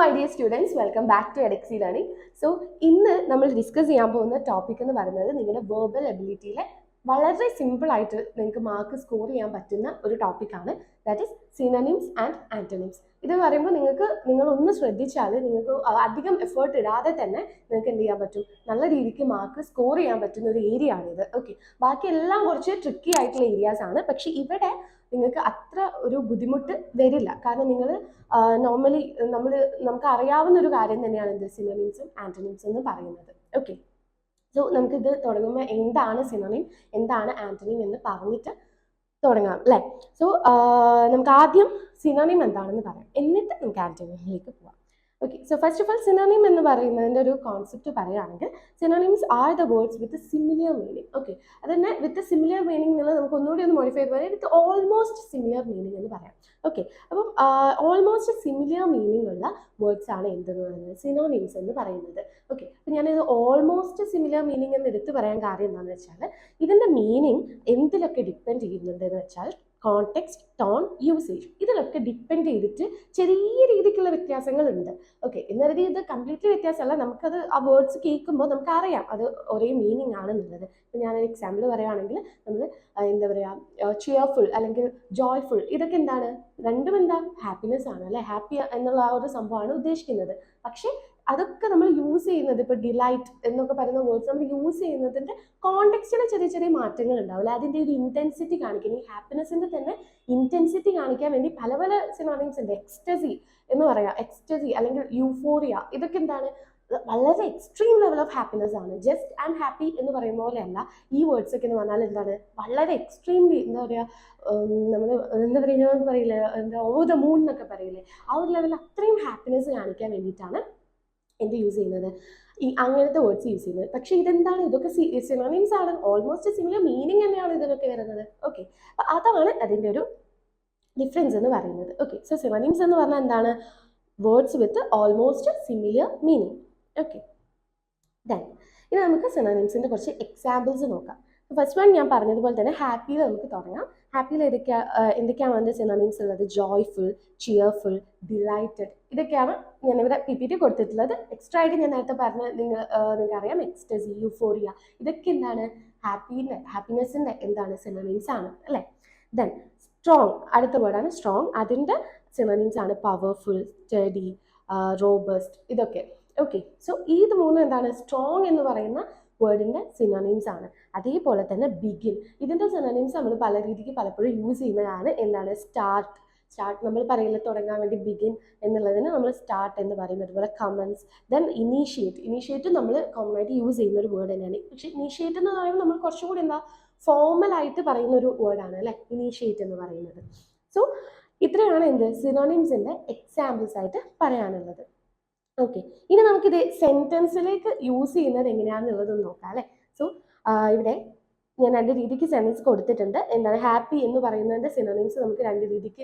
my dear students, welcome back to edXC Learning. So, ഇന്ന് നമ്മൾ discuss ചെയ്യാൻ പോകുന്ന ടോപ്പിക് എന്ന് പറയുന്നത് നിങ്ങളുടെ വെർബൽ എബിലിറ്റിയിലെ വളരെ സിമ്പിൾ ആയിട്ട് നിങ്ങൾക്ക് മാർക്ക് സ്കോർ ചെയ്യാൻ പറ്റുന്ന ഒരു ടോപ്പിക്കാണ്. That is synonyms and ആന്റണിംസ്. ഇത് പറയുമ്പോൾ നിങ്ങളൊന്ന് ശ്രദ്ധിച്ചാൽ നിങ്ങൾക്ക് അധികം എഫേർട്ട് ഇടാതെ തന്നെ നിങ്ങൾക്ക് എന്ത് ചെയ്യാൻ പറ്റും, നല്ല രീതിക്ക് മാർക്ക് സ്കോർ ചെയ്യാൻ പറ്റുന്ന ഒരു ഏരിയ ആണിത്. ഓക്കെ, ബാക്കി എല്ലാം കുറച്ച് ട്രിക്കി ആയിട്ടുള്ള ഏരിയാസ് ആണ്. പക്ഷെ ഇവിടെ നിങ്ങൾക്ക് അത്ര ഒരു ബുദ്ധിമുട്ട് വരില്ല. കാരണം നിങ്ങൾ നോർമലി നമുക്ക് അറിയാവുന്ന ഒരു കാര്യം തന്നെയാണ് എന്ത് സിനോണിംസും ആന്റണിംസും എന്ന് പറയുന്നത്. ഓക്കെ, സോ നമുക്കിത് തുടങ്ങുമ്പോൾ എന്താണ് സിനോണിം, എന്താണ് ആന്റണിം എന്ന് പറഞ്ഞിട്ട് തുടങ്ങാം അല്ലേ. സോ നമുക്ക് ആദ്യം സിനോണിം എന്താണെന്ന് പറയാം, എന്നിട്ട് നമുക്ക് ആന്റണിമിലേക്ക് പോവാം. Okay, so first of all synonym എന്ന് പറയുന്നതിൻ്റെ ഒരു കോൺസെപ്റ്റ് പറയുകയാണെങ്കിൽ synonyms are the words with similar meaning. Okay, അതന്നെ വിത്ത് സിമിലർ മീനിങ് എന്നുള്ളത് നമുക്ക് ഒന്നുകൂടി ഒന്ന് മോഡിഫൈ ചെയ്ത് പറയാം, വിത്ത് ഓൾമോസ്റ്റ് സിമിലർ മീനിങ് എന്ന് പറയാം. ഓക്കെ, അപ്പം ഓൾമോസ്റ്റ് സിമിലർ മീനിങ് ഉള്ള വേർഡ്സ് ആണ് എന്തെന്ന് പറയുന്നത് സിനോണിംസ് എന്ന് പറയുന്നത്. ഓക്കെ, അപ്പം ഞാനിത് ഓൾമോസ്റ്റ് സിമിലർ മീനിങ് എന്ന് എടുത്ത് പറയാൻ കാര്യം എന്താണെന്ന് വെച്ചാൽ ഇതിൻ്റെ മീനിങ് എന്തിലൊക്കെ ഡിപ്പെൻഡ് ചെയ്യുന്നുണ്ട് എന്ന് വെച്ചാൽ കോണ്ടെക്സ്റ്റ്, ടോൺ, യൂസേജ്, ഇതിലൊക്കെ ഡിപ്പെൻഡ് ചെയ്തിട്ട് ചെറിയ രീതിക്കുള്ള വ്യത്യാസങ്ങളുണ്ട്. ഓക്കെ, എന്നൊരു ഇത് കംപ്ലീറ്റ്ലി വ്യത്യാസമല്ല, നമുക്കത് ആ വേർഡ്സ് കേൾക്കുമ്പോൾ നമുക്കറിയാം അത് ഒരേ മീനിങ് ആണെന്നുള്ളത്. ഇപ്പം ഞാനൊരു എക്സാമ്പിൾ പറയുകയാണെങ്കിൽ നമ്മൾ എന്താ പറയുക, ചിയർഫുൾ അല്ലെങ്കിൽ ജോയ്ഫുൾ, ഇതൊക്കെ എന്താണ്, രണ്ടും എന്താ ഹാപ്പിനെസ് ആണ് അല്ലേ, ഹാപ്പി എന്നുള്ള ആ ഒരു സംഭവമാണ് ഉദ്ദേശിക്കുന്നത്. പക്ഷേ അതൊക്കെ നമ്മൾ യൂസ് ചെയ്യുന്നത് ഇപ്പോൾ ഡിലൈറ്റ് എന്നൊക്കെ പറയുന്ന വേർഡ്സ് നമ്മൾ യൂസ് ചെയ്യുന്നതിൻ്റെ കോണ്ടെക്സ്റ്റിന് ചെറിയ ചെറിയ മാറ്റങ്ങൾ ഉണ്ടാവില്ല. അതിൻ്റെ ഒരു ഇൻറ്റൻസിറ്റി കാണിക്കാൻ, ഈ ഹാപ്പിനെസ്സിൻ്റെ തന്നെ ഇൻറ്റൻസിറ്റി കാണിക്കാൻ വേണ്ടി പല പല സിനോണിംസ് ഉണ്ട്. എക്സ്റ്റസി എന്ന് പറയാം, എക്സ്റ്റസി അല്ലെങ്കിൽ യൂഫോറിയ, ഇതൊക്കെ എന്താണ് വളരെ എക്സ്ട്രീം ലെവൽ ഓഫ് ഹാപ്പിനെസ് ആണ്. ജസ്റ്റ് ആൻഡ് ഹാപ്പി എന്ന് പറയുന്ന പോലെയല്ല ഈ വേർഡ്സ് ഒക്കെ എന്ന് പറഞ്ഞാൽ എന്താണ് വളരെ എക്സ്ട്രീംലി എന്താ പറയുക, നമ്മൾ എന്താ പറയുക പറയില്ലേ, എന്താ ഓവർ ദ മൂൺ എന്നൊക്കെ പറയില്ലേ, ആ ഒരു ലെവലിൽ അത്രയും ഹാപ്പിനെസ് കാണിക്കാൻ വേണ്ടിയിട്ടാണ് എന്ത് യൂസ് ചെയ്യുന്നത്, ഈ അങ്ങനത്തെ വേർഡ്സ് യൂസ് ചെയ്യുന്നത്. പക്ഷേ ഇതെന്താണ്, ഇതൊക്കെ സിനോണിംസ് ആണ്, ഓൾമോസ്റ്റ് സിമിലർ മീനിങ് തന്നെയാണ് ഇതിനൊക്കെ വരുന്നത്. ഓക്കെ, അപ്പോൾ അതാണ് അതിൻ്റെ ഒരു ഡിഫറൻസ് എന്ന് പറയുന്നത്. ഓക്കെ, സോ സിനോണിംസ് എന്ന് പറഞ്ഞാൽ എന്താണ്, words with almost similar meaning. Okay, then ഇനി നമുക്ക് സിനോണിംസിൻ്റെ കുറച്ച് എക്സാമ്പിൾസ് നോക്കാം. ഫസ്റ്റ് വൺ ഞാൻ പറഞ്ഞതുപോലെ തന്നെ ഹാപ്പിയിൽ നമുക്ക് തുടങ്ങാം. ഹാപ്പിയിൽ എന്തൊക്കെയാണ് അതിൻ്റെ സിനോണിംസ് ഉള്ളത്, ജോയ്ഫുൾ, ചിയർഫുൾ, ഡിലൈറ്റഡ്, ഇതൊക്കെയാണ് ഞാനിവിടെ PPT കൊടുത്തിട്ടുള്ളത്. എക്സ്ട്രാ ആയിട്ട് ഞാൻ നേരത്തെ പറഞ്ഞ നിങ്ങൾക്കറിയാം എക്സ്റ്റസി, യൂഫോറിയ, ഇതൊക്കെ എന്താണ് ഹാപ്പിനെസ്സിൻ്റെ എന്താണ് സിനോണിംസ് ആണ് അല്ലേ. ദെൻ സ്ട്രോങ്, അടുത്ത വേർഡാണ് സ്ട്രോങ്, അതിൻ്റെ സിനോണിംസ് ആണ് പവർഫുൾ, സ്റ്റഡി, റോബസ്റ്റ്, ഇതൊക്കെ. ഓക്കെ, സോ ഇത് മൂന്നും എന്താണ് സ്ട്രോങ് എന്ന് പറയുന്ന വേർഡിൻ്റെ സിനോണിംസ് ആണ്. അതേപോലെ തന്നെ ബിഗിൻ, ഇതിൻ്റെ സിനോണിംസ് നമ്മൾ പല രീതിക്ക് പലപ്പോഴും യൂസ് ചെയ്യുന്നതാണ്. എന്താണ് സ്റ്റാർട്ട്, നമ്മൾ പറയില്ല തുടങ്ങാൻ വേണ്ടി ബിഗിൻ എന്നുള്ളതിന് നമ്മൾ സ്റ്റാർട്ട് എന്ന് പറയും. അതുപോലെ കമൻസ്, ദെൻ ഇനീഷ്യേറ്റ് നമ്മൾ കോമൺ ആയിട്ട് യൂസ് ചെയ്യുന്ന ഒരു വേർഡ് തന്നെയാണ്. പക്ഷേ ഇനീഷ്യേറ്റ് എന്ന് പറയുമ്പോൾ നമ്മൾ കുറച്ചും കൂടി എന്താ ഫോർമലായിട്ട് പറയുന്ന ഒരു വേർഡാണ് അല്ലേ ഇനീഷ്യേറ്റ് എന്ന് പറയുന്നത്. സോ ഇത്രയാണ് എന്ത് സിനോണിംസിൻ്റെ എക്സാമ്പിൾസ് ആയിട്ട് പറയാനുള്ളത്. ഓക്കെ, ഇനി നമുക്കിത് സെൻറ്റൻസിലേക്ക് യൂസ് ചെയ്യുന്നത് എങ്ങനെയാണെന്നുള്ളതൊന്ന് നോക്കാം അല്ലേ. സോ ഇവിടെ ഞാൻ രണ്ട് രീതിക്ക് സെൻറ്റൻസ് കൊടുത്തിട്ടുണ്ട്. എന്താണ് ഹാപ്പി എന്ന് പറയുന്നതിൻ്റെ സിനോണിംസ് നമുക്ക്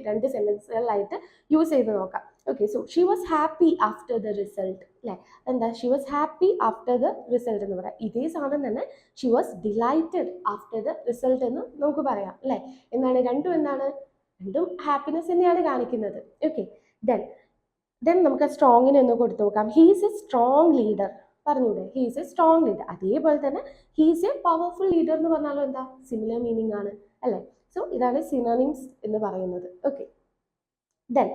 രണ്ട് സെൻറ്റൻസുകളിലായിട്ട് യൂസ് ചെയ്ത് നോക്കാം. Okay, so she was happy after the result അല്ലേ, എന്താ she was happy after the result എന്ന് പറയാം. ഇതേ സാധനം തന്നെ she was delighted after the result എന്ന് നമുക്ക് പറയാം അല്ലേ. എന്താണ് രണ്ടും ഹാപ്പിനെസ് തന്നെയാണ് കാണിക്കുന്നത്. ഓക്കെ, ദെൻ നമുക്ക് സ്ട്രോങ്ങിനെ ഒന്ന് കൊടുത്തു നോക്കാം. ഹീസ് എ സ്ട്രോങ് ലീഡർ, പറഞ്ഞൂടെ, ഹീസ് എ സ്ട്രോങ് ലീഡർ. അതേപോലെ തന്നെ ഹീസ് എ പവർഫുൾ ലീഡർ എന്ന് പറഞ്ഞാലും എന്താ സിമിലർ മീനിങ് ആണ് അല്ലേ. സോ ഇതാണ് സിനോണിംസ് എന്ന് പറയുന്നത്. ഓക്കെ, ദെൻ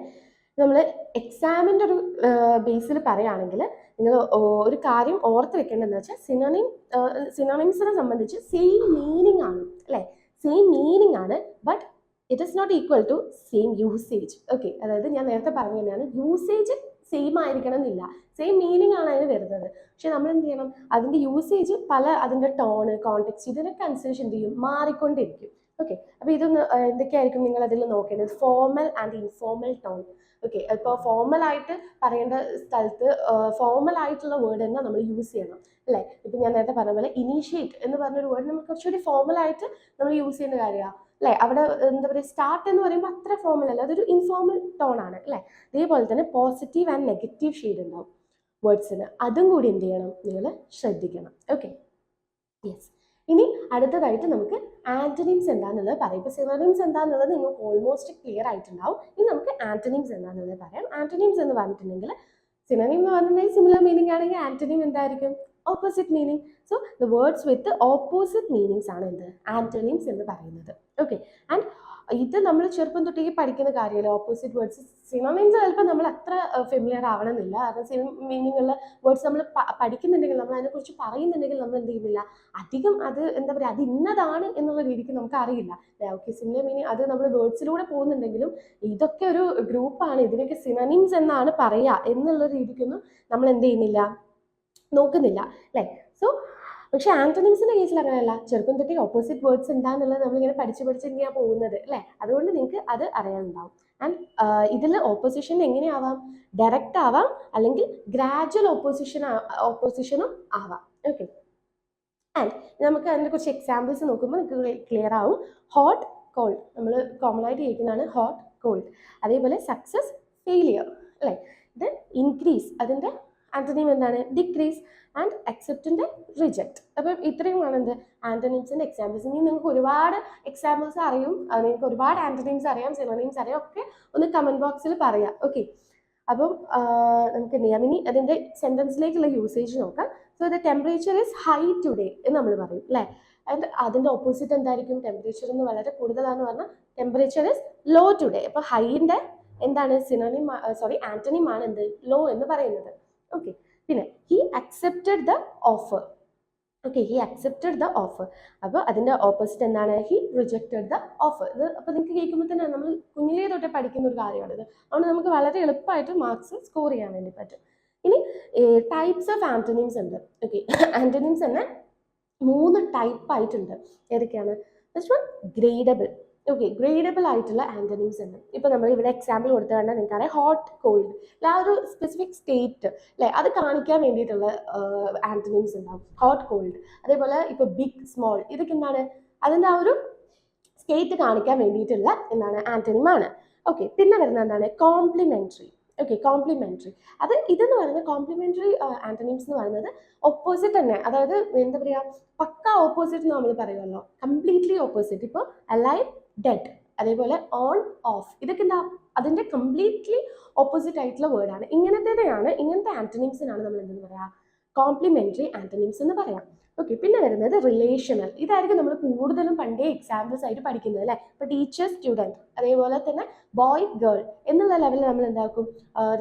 നമ്മൾ എക്സാമിൻ്റെ ഒരു ബേസിൽ പറയുകയാണെങ്കിൽ നിങ്ങൾ ഒരു കാര്യം ഓർത്ത് വെക്കേണ്ടതെന്ന് വെച്ചാൽ സിനോണിംസിനെ സംബന്ധിച്ച് സെയിം മീനിങ് ആണ് അല്ലേ, സെയിം മീനിങ് ആണ്, but it is not equal to same usage. Okay, അതായത് ഞാൻ നേരത്തെ പറഞ്ഞു തന്നെയാണ് യൂസേജ് സെയിം ആയിരിക്കണം എന്നില്ല, സെയിം മീനിങ് ആണ് അതിന് വരുന്നത്. പക്ഷെ നമ്മൾ എന്ത് ചെയ്യണം, അതിൻ്റെ യൂസേജ് അതിൻ്റെ ടോണ്, കോണ്ടെക്സ്റ്റ്, ഇതിനൊക്കെ അനുസരിച്ച് എന്ത് ചെയ്യും, മാറിക്കൊണ്ടിരിക്കും. ഓക്കെ, അപ്പോൾ ഇതൊന്ന് എന്തൊക്കെയായിരിക്കും നിങ്ങൾ അതിൽ നോക്കേണ്ടത്, formal and informal tone. Okay, ഇപ്പോൾ ഫോർമലായിട്ട് പറയേണ്ട സ്ഥലത്ത് ഫോർമൽ ആയിട്ടുള്ള വേർഡ് തന്നെ നമ്മൾ യൂസ് ചെയ്യണം അല്ലേ. ഇപ്പം ഞാൻ നേരത്തെ പറഞ്ഞ പോലെ ഇനീഷ്യേറ്റ് എന്ന് പറഞ്ഞൊരു വേർഡ് നമ്മൾ കുറച്ചുകൂടി ഫോർമലായിട്ട് നമ്മൾ യൂസ് ചെയ്യുന്ന കാര്യമാണ് അല്ലേ. അവിടെ എന്താ പറയുക, സ്റ്റാർട്ട് എന്ന് പറയുമ്പോൾ അത്ര ഫോർമൽ അല്ല, അതൊരു ഇൻഫോർമൽ ടോൺ ആണ് അല്ലേ. അതേപോലെ തന്നെ പോസിറ്റീവ് ആൻഡ് നെഗറ്റീവ് ഷെയ്ഡ് ഉണ്ടാവും വേർഡ്സിന്, അതും കൂടി എന്ത് ചെയ്യണം, നിങ്ങൾ ശ്രദ്ധിക്കണം. Okay, yes. ഇനി അടുത്തതായിട്ട് നമുക്ക് ആന്റണിംസ് എന്താണെന്നുള്ളത് പറയാം. ഇപ്പോൾ സിനോണിംസ് എന്താണെന്നുള്ളത് നിങ്ങൾക്ക് ഓൾമോസ്റ്റ് ക്ലിയർ ആയിട്ടുണ്ടാവും. ഇനി നമുക്ക് ആന്റണിംസ് എന്താണെന്നുള്ളത് പറയാം. ആന്റണിംസ് എന്ന് പറഞ്ഞിട്ടുണ്ടെങ്കിൽ സിനോണിം എന്ന് പറഞ്ഞിട്ടുണ്ടെങ്കിൽ സിമിലർ മീനിങ് ആണെങ്കിൽ ആന്റണിം എന്തായിരിക്കും? Opposite meaning. So the words with opposite meanings ആണ് എന്ത്? ആന്റണിംസ് എന്ന് പറയുന്നത്. ഓക്കെ. ആൻഡ് ഇത് നമ്മൾ ചെറുപ്പം തൊട്ടേ പഠിക്കുന്ന കാര്യമല്ല. ഓപ്പോസിറ്റ് വേർഡ്സ് സിനോണിംസ് ചിലപ്പോൾ നമ്മൾ അത്ര ഫെമിലിയർ ആവണമെന്നില്ല. കാരണം സെയിം മീനിങ് ഉള്ള വേർഡ്സ് നമ്മൾ പഠിക്കുന്നുണ്ടെങ്കിൽ, നമ്മൾ അതിനെക്കുറിച്ച് പറയുന്നുണ്ടെങ്കിൽ നമ്മൾ എന്ത് ചെയ്യുന്നില്ല, അധികം അത് എന്താ പറയുക, അത് ഇന്നതാണ് എന്നുള്ള രീതിക്ക് നമുക്ക് അറിയില്ല. ഓക്കെ, സിമിലർ മീനിങ് അത് നമ്മൾ വേർഡ്സിലൂടെ പോകുന്നുണ്ടെങ്കിലും ഇതൊക്കെ ഒരു ഗ്രൂപ്പാണ്, ഇതിനൊക്കെ സിനോണിംസ് എന്നാണ് പറയുക എന്നുള്ള രീതിക്കൊന്നും നമ്മൾ എന്ത് ചെയ്യുന്നില്ല, നോക്കുന്നില്ല അല്ലേ. സോ പക്ഷെ ആന്റണിംസിന്റെ കേസിൽ അങ്ങനെയല്ല. ചെറുപ്പം തൊട്ടേ ഓപ്പോസിറ്റ് വേർഡ്സ് എന്താണെന്നുള്ളത് നമ്മളിങ്ങനെ പഠിച്ച് തന്നെയാണ് പോകുന്നത് അല്ലേ. അതുകൊണ്ട് നിങ്ങൾക്ക് അത് അറിയാനുണ്ടാവും. ആൻഡ് ഇതിൽ ഓപ്പോസിഷൻ എങ്ങനെയാവാം? ഡയറക്റ്റ് ആവാം, അല്ലെങ്കിൽ ഗ്രാജുവൽ ഓപ്പോസിഷനും ആവാം. ഓക്കെ. ആൻഡ് നമുക്ക് അതിനെ കുറിച്ച് എക്സാമ്പിൾസ് നോക്കുമ്പോൾ നിങ്ങൾക്ക് ക്ലിയർ ആവും. ഹോട്ട്, കോൾഡ് നമ്മൾ കോമൺ ആയിട്ട് കേൾക്കുന്നതാണ് ഹോട്ട്, കോൾഡ്. അതേപോലെ സക്സസ്, ഫെയിലിയർ അല്ലേ. ഇത് ഇൻക്രീസ്, അതിൻ്റെ ആന്റണിം എന്താണ്? ഡിക്രീസ്. And അക്സെപ്റ്റിൻ്റെ reject. അപ്പം ഇത്രയുമാണ് എന്ത്? ആന്റണിംസിൻ്റെ എക്സാമ്പിൾസ്. ഇനി നിങ്ങൾക്ക് ഒരുപാട് എക്സാമ്പിൾസ് അറിയും, നിങ്ങൾക്ക് ഒരുപാട് ആന്റണിംസ് അറിയാം, സിനോണിംസ് അറിയാം, ഒക്കെ ഒന്ന് കമൻറ്റ് ബോക്സിൽ പറയാം. ഓക്കെ. അപ്പം നമുക്ക് ഇനി അതിൻ്റെ സെൻറ്റൻസിലേക്കുള്ള യൂസേജ് നോക്കാം. So the temperature is high today എന്ന് നമ്മൾ പറയും അല്ലേ. ആൻഡ് അതിൻ്റെ ഓപ്പോസിറ്റ് എന്തായിരിക്കും? ടെമ്പറേച്ചർ എന്ന് വളരെ കൂടുതലാണെന്ന് പറഞ്ഞാൽ ടെമ്പറേച്ചർ ഈസ് ലോ ടുഡേ. അപ്പോൾ ഹൈൻ്റെ എന്താണ്? സിനോണിം ആന്റണിം ആണ് എന്ത്? ലോ എന്ന് പറയുന്നത്. ഓക്കെ. പിന്നെ he accepted the offer. Okay, he accepted the offer. അപ്പോൾ അതിൻ്റെ ഓപ്പോസിറ്റ് എന്താണ്? He rejected the offer. ഇത് അപ്പോൾ നിങ്ങൾക്ക് കേൾക്കുമ്പോൾ തന്നെ നമ്മൾ കുഞ്ഞിലേ തൊട്ടേ പഠിക്കുന്ന ഒരു കാര്യമാണിത്. അതുകൊണ്ട് നമുക്ക് വളരെ എളുപ്പമായിട്ട് മാർക്സ് സ്കോർ ചെയ്യാൻ വേണ്ടി പറ്റും. ഇനി ടൈപ്സ് ഓഫ് ആന്റണിംസ് ഉണ്ട്. ഓക്കെ, ആന്റണിംസ് തന്നെ 3 ടൈപ്പ് ആയിട്ടുണ്ട്. ഏതൊക്കെയാണ്? First one gradable. Okay, gradable ആയിട്ടുള്ള ആന്റണിംസ് ഉണ്ട്. ഇപ്പോൾ നമ്മൾ ഇവിടെ എക്സാമ്പിൾ കൊടുത്തു കഴിഞ്ഞാൽ നിങ്ങൾക്കറിയാം ഹോട്ട്, കോൾഡ്. ആ ഒരു സ്പെസിഫിക് സ്റ്റേറ്റ് അല്ലേ, അത് കാണിക്കാൻ വേണ്ടിയിട്ടുള്ള ആന്റണിംസ് ഉണ്ടാവും. Hot, cold. അതേപോലെ ഇപ്പോൾ ബിഗ്, സ്മോൾ, ഇതൊക്കെ എന്താണ്? അതിൻ്റെ ആ ഒരു സ്റ്റേറ്റ് കാണിക്കാൻ വേണ്ടിയിട്ടുള്ള എന്താണ്? ആന്റണിമാണ്. ഓക്കെ. പിന്നെ വരുന്നത് എന്താണ്? കോംപ്ലിമെന്ററി. Okay, complementary. ഇതെന്ന് പറയുന്നത് കോംപ്ലിമെന്ററി ആന്റണിംസ് എന്ന് പറയുന്നത് ഓപ്പോസിറ്റ് തന്നെ. അതായത് എന്താ പറയുക, പക്ക ഓപ്പോസിറ്റ് എന്ന് നമ്മൾ പറയുമല്ലോ, കംപ്ലീറ്റ്ലി ഓപ്പോസിറ്റ്. ഇപ്പോൾ അലൈവ്, ഡെഡ്. അതേപോലെ ഓൺ, ഓഫ്. ഇതൊക്കെ എന്താ? അതിൻ്റെ കംപ്ലീറ്റ്ലി ഓപ്പോസിറ്റ് ആയിട്ടുള്ള വേർഡാണ്. ഇങ്ങനത്തെ ആന്റണിംസിനാണ് നമ്മൾ എന്തെന്ന് പറയാം? കോംപ്ലിമെന്ററി ആന്റണിംസ് എന്ന് പറയാം. ഓക്കെ. പിന്നെ വരുന്നത് റിലേഷണൽ. ഇതായിരിക്കും നമ്മൾ കൂടുതലും പണ്ടേ എക്സാമ്പിൾസ് ആയിട്ട് പഠിക്കുന്നത് അല്ലേ. ഇപ്പോൾ ടീച്ചർ, സ്റ്റുഡൻറ്റ്. അതേപോലെ തന്നെ ബോയ്, ഗേൾ എന്നുള്ള ലെവലിൽ നമ്മൾ എന്താക്കും?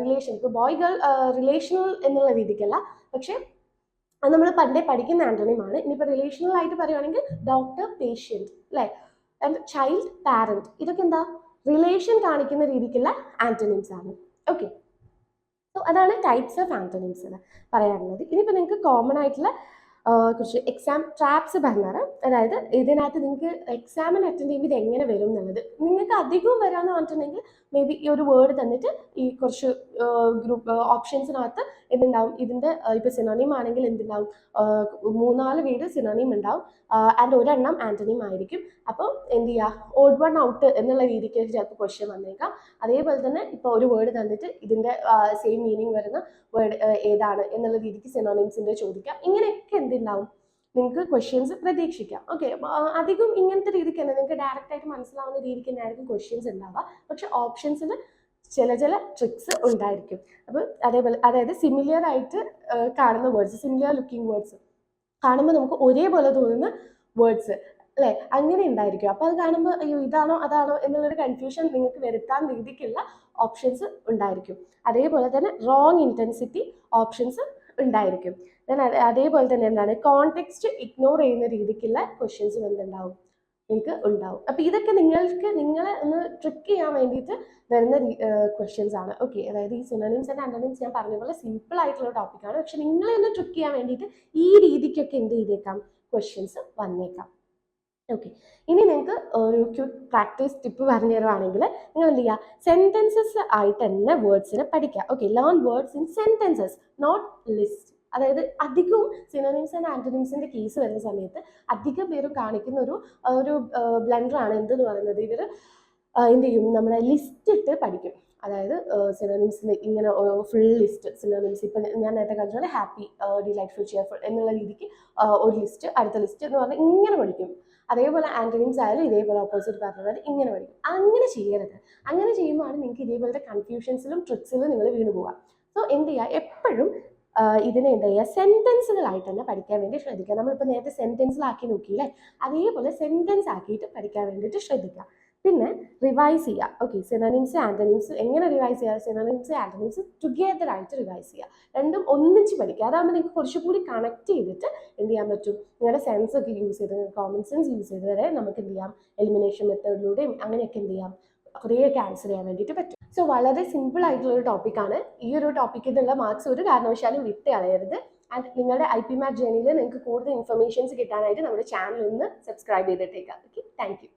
റിലേഷൻ. ഇപ്പോൾ ബോയ്, ഗേൾ റിലേഷണൽ എന്നുള്ള രീതിക്കല്ല, പക്ഷേ അത് നമ്മൾ പണ്ടേ പഠിക്കുന്ന ആന്റണിമാണ്. ഇനിയിപ്പോൾ റിലേഷണൽ ആയിട്ട് പറയുകയാണെങ്കിൽ ഡോക്ടർ, പേഷ്യൻറ്റ് അല്ലേ. And child, parent. ഇതൊക്കെ എന്താ? റിലേഷൻ കാണിക്കുന്ന രീതിക്കുള്ള ആന്റണിംസ് ആണ്. ഓക്കെ. സോ അതാണ് ടൈപ്സ് ഓഫ് ആന്റണിംസ് എന്ന് പറയാനുള്ളത്. ഇനിയിപ്പോൾ നിങ്ങൾക്ക് കോമൺ ആയിട്ടുള്ള കുറച്ച് എക്സാം ട്രാപ്സ് പറഞ്ഞുതരാം. അതായത് ഇതിനകത്ത് നിങ്ങൾക്ക് എക്സാമിന് അറ്റൻഡ് ചെയ്യുമ്പോൾ ഇത് എങ്ങനെ വരും എന്നുള്ളത്. നിങ്ങൾക്ക് അധികവും വരാമെന്ന് പറഞ്ഞിട്ടുണ്ടെങ്കിൽ മേ ബി ഈ ഒരു വേർഡ് തന്നിട്ട് ഈ കുറച്ച് ഗ്രൂപ്പ് ഓപ്ഷൻസിനകത്ത് എന്തുണ്ടാവും? ഇതിൻ്റെ ഇപ്പോൾ സിനോണിം ആണെങ്കിൽ എന്തുണ്ടാവും? 3-4 പേര് സിനോണിം ഉണ്ടാവും. ആൻഡ് ഒരെണ്ണം ആന്റണിം ആയിരിക്കും. അപ്പോൾ എന്ത് ചെയ്യുക? ഓഡ് വൺ ഔട്ട് എന്നുള്ള രീതിക്ക് ചിലപ്പോൾ ക്വസ്റ്റ്യൻ വന്നേക്കാം. അതേപോലെ തന്നെ ഇപ്പോൾ ഒരു വേർഡ് തന്നിട്ട് ഇതിൻ്റെ സെയിം മീനിങ് വരുന്ന വേർഡ് ഏതാണ് എന്നുള്ള രീതിക്ക് സിനോണിംസിൻ്റെ ചോദിക്കാം. ഇങ്ങനെയൊക്കെ എന്തുണ്ടാവും? നിങ്ങൾക്ക് ക്വസ്റ്റ്യൻസ് പ്രതീക്ഷിക്കാം. ഓക്കെ. അധികം ഇങ്ങനത്തെ രീതിക്ക് തന്നെ നിങ്ങൾക്ക് ഡയറക്റ്റ് ആയിട്ട് മനസ്സിലാവുന്ന രീതിക്ക് തന്നെ ആയിരിക്കും ക്വസ്റ്റ്യൻസ് ഉണ്ടാവുക. പക്ഷെ ഓപ്ഷൻസിൽ ചില ട്രിക്സ് ഉണ്ടായിരിക്കും. അപ്പോൾ അതേപോലെ അതായത് സിമിലർ ആയിട്ട് കാണുന്ന വേർഡ്സ്, സിമിലർ ലുക്കിംഗ് വേർഡ്സ് കാണുമ്പോൾ നമുക്ക് ഒരേപോലെ തോന്നുന്ന വേർഡ്സ് അല്ലേ, അങ്ങനെ ഉണ്ടായിരിക്കും. അപ്പോൾ അത് കാണുമ്പോൾ അയ്യോ ഇതാണോ അതാണോ എന്നുള്ളൊരു കൺഫ്യൂഷൻ നിങ്ങൾക്ക് വരുത്താൻ രീതിക്കുള്ള ഓപ്ഷൻസ് ഉണ്ടായിരിക്കും. അതേപോലെ തന്നെ റോങ് ഇൻറ്റൻസിറ്റി ഓപ്ഷൻസ് ഉണ്ടായിരിക്കും. അതേപോലെ തന്നെ എന്താണ്? കോണ്ടെക്സ്റ്റ് ഇഗ്നോർ ചെയ്യുന്ന രീതിക്കുള്ള ക്വസ്റ്റ്യൻസും എന്തുണ്ടാവും? നിങ്ങൾക്ക് ഉണ്ടാവും. അപ്പോൾ ഇതൊക്കെ നിങ്ങളെ ഒന്ന് ട്രിക്ക് ചെയ്യാൻ വേണ്ടിയിട്ട് വരുന്ന ക്വസ്റ്റ്യൻസ് ആണ്. ഓക്കെ. അതായത് ഈ സിനോണിംസ് ആൻഡ് ആന്റണിംസ് ഞാൻ പറഞ്ഞ പോലെ സിമ്പിൾ ആയിട്ടുള്ള ടോപ്പിക്കാണ്. പക്ഷെ നിങ്ങളെ ഒന്ന് ട്രിക്ക് ചെയ്യാൻ വേണ്ടിയിട്ട് ഈ രീതിക്കൊക്കെ എന്ത് ചെയ്തേക്കാം? ക്വസ്റ്റ്യൻസ് വന്നേക്കാം. ഓക്കെ. ഇനി നിങ്ങൾക്ക് ഒരു ക്വിക്ക് പ്രാക്ടീസ് ടിപ്പ് പറഞ്ഞു തരുവാണെങ്കിൽ നിങ്ങൾ എന്ത് ചെയ്യുക? സെൻറ്റൻസസ് ആയിട്ട് തന്നെ വേർഡ്സിനെ പഠിക്കുക. Okay. Learn words in sentences, not list. അതായത് അധികവും സിനോണിംസ് ആൻഡ് ആന്റണിംസിൻ്റെ കേസ് വരുന്ന സമയത്ത് അധികം പേരും കാണിക്കുന്ന ഒരു ബ്ലണ്ടറാണ് എന്തെന്ന് പറയുന്നത്. ഇവർ എന്ത് ചെയ്യും? നമ്മുടെ ലിസ്റ്റ് ഇട്ട് പഠിക്കും. അതായത് സിനോണിംസിന് ഇങ്ങനെ ഫുൾ ലിസ്റ്റ് സിനോണിംസ്. ഇപ്പം ഞാൻ നേരത്തെ കാണിച്ച പോലെ ഹാപ്പി, ഡിലൈറ്റ്ഫുൾ, ചെയർഫുൾ എന്നുള്ള രീതിക്ക് ഒരു ലിസ്റ്റ്, അടുത്ത ലിസ്റ്റ് എന്ന് പറഞ്ഞാൽ ഇങ്ങനെ പഠിക്കും. അതേപോലെ ആന്റണിംസ് ആയാലും ഇതേപോലെ ഓപ്പോസിറ്റ് പറഞ്ഞാൽ ഇങ്ങനെ പഠിക്കും. അങ്ങനെ ചെയ്യരുത്. അങ്ങനെ ചെയ്യുമ്പോഴാണ് നിങ്ങൾക്ക് ഇതേപോലത്തെ കൺഫ്യൂഷൻസിലും ട്രിക്സിലും നിങ്ങൾ വീണ് പോവുക. സോ എന്ത് ചെയ്യുക, എപ്പോഴും ഇതിനെ എന്താ ചെയ്യുക, സെൻറ്റൻസുകളായിട്ട് തന്നെ പഠിക്കാൻ വേണ്ടി ശ്രദ്ധിക്കുക. നമ്മളിപ്പോൾ നേരത്തെ സെൻറ്റൻസിലാക്കി നോക്കിയില്ലേ, അതേപോലെ സെൻറ്റൻസ് ആക്കിയിട്ട് പഠിക്കാൻ വേണ്ടിയിട്ട് ശ്രദ്ധിക്കുക. പിന്നെ റിവൈസ് ചെയ്യുക. ഓക്കെ, സിനോണിംസ് ആന്റണിംസ് എങ്ങനെ റിവൈസ് ചെയ്യുക? സിനോണിംസ് ആന്റണിംസ് ടുഗെദർ ആയിട്ട് റിവൈസ് ചെയ്യുക. രണ്ടും ഒന്നിച്ച് പഠിക്കുക. അതാകുമ്പോൾ നിങ്ങൾക്ക് കുറച്ചുകൂടി കണക്ട് ചെയ്തിട്ട് എന്ത് ചെയ്യാൻ പറ്റും, നിങ്ങളുടെ സെൻസ് ഒക്കെ യൂസ് ചെയ്ത്, കോമൺ സെൻസ് യൂസ് ചെയ്ത് വരെ നമുക്ക് എന്ത് ചെയ്യാം, എലിമിനേഷൻ മെത്തേഡിലൂടെയും അങ്ങനെയൊക്കെ എന്ത് ചെയ്യാം, കുറേയൊക്കെ ആൻസർ ചെയ്യാൻ വേണ്ടിയിട്ട് പറ്റും. സോ വളരെ സിമ്പിൾ ആയിട്ടുള്ള ഒരു ടോപ്പിക്കാണ്. ഈ ഒരു ടോപ്പിക്കിൽ നിന്നുള്ള മാർക്സ് ഒരു കാരണവശാലും വിട്ട് കളയരുത്. ആൻഡ് നിങ്ങളുടെ IPMAT ജേർണിയിൽ നിങ്ങൾക്ക് കൂടുതൽ ഇൻഫർമേഷൻസ് കിട്ടാനായിട്ട് നമ്മുടെ ചാനൽ ഒന്ന് സബ്സ്ക്രൈബ് ചെയ്തിട്ടേക്കാം. Okay, thank U.